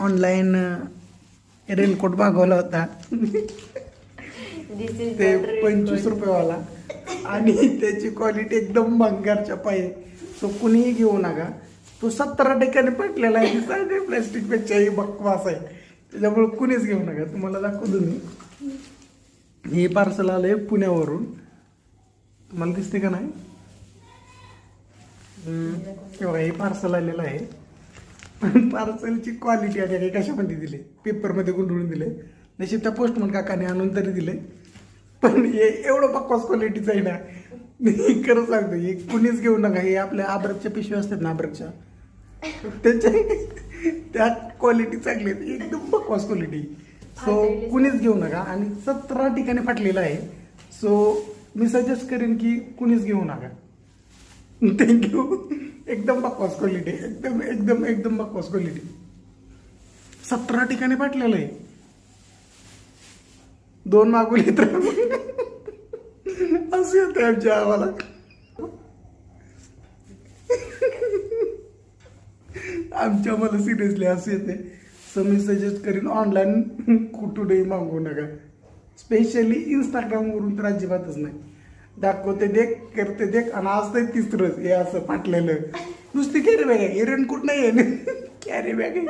Online raincoat मागवला होता ते 25 रुपयेवाला आणि त्याची क्वालिटी एकदम भंगारच्या पाहिजे. सो कुणीही घेऊ नका. तो 17% पटलेला आहे. साधे प्लॅस्टिकपेक्षाही बकवास आहे. त्याच्यामुळे कुणीच घेऊ नका. तुम्हाला दाखवतो मी. हे पार्सल आलंय पुण्यावरून. तुम्हाला दिसते का नाही? तेव्हा हे पार्सल आलेलं आहे. पार्सलची क्वालिटी आहे कशामध्ये दिले, पेपरमध्ये गुंडळून दिले. नशीब त्या पोस्टमन काकाने आणून तरी दिले. पण हे एवढं बकवास क्वालिटीचं आहे ना, मी खरं सांगतो हे कुणीच घेऊ नका. हे आपल्या अब्रकच्या पिशव्या असतात ना, अब्रकच्या, त्याच्या त्या क्वालिटी चांगली आहे. एकदम बकवास क्वालिटी. सो कुणीच घेऊ नका. आणि 17 ठिकाणी फाटलेलं आहे. सो मी सजेस्ट करेन की कुणीच घेऊ नका. थँक्यू. एकदम बकवास क्वालिटी, एकदम एकदम एकदम बकवास क्वालिटी. 17 ठिकाणी फाटलेलं आहे. 2 मागवले तर असं येतं आमच्या आम्हाला. आमच्या मला सिरियसली असं येते. सो मी सजेस्ट करीन ऑनलाईन कुठूनही मागवू नका. स्पेशली इंस्टाग्रामवरून तर अजिबातच नाही. दाखवते देख, करते देख, आणि आज तर तिसरंच हे असं फाटलेलं. नुसती कॅरी बॅग आहे, रेनकोट नाही आहे, कॅरी बॅग आहे.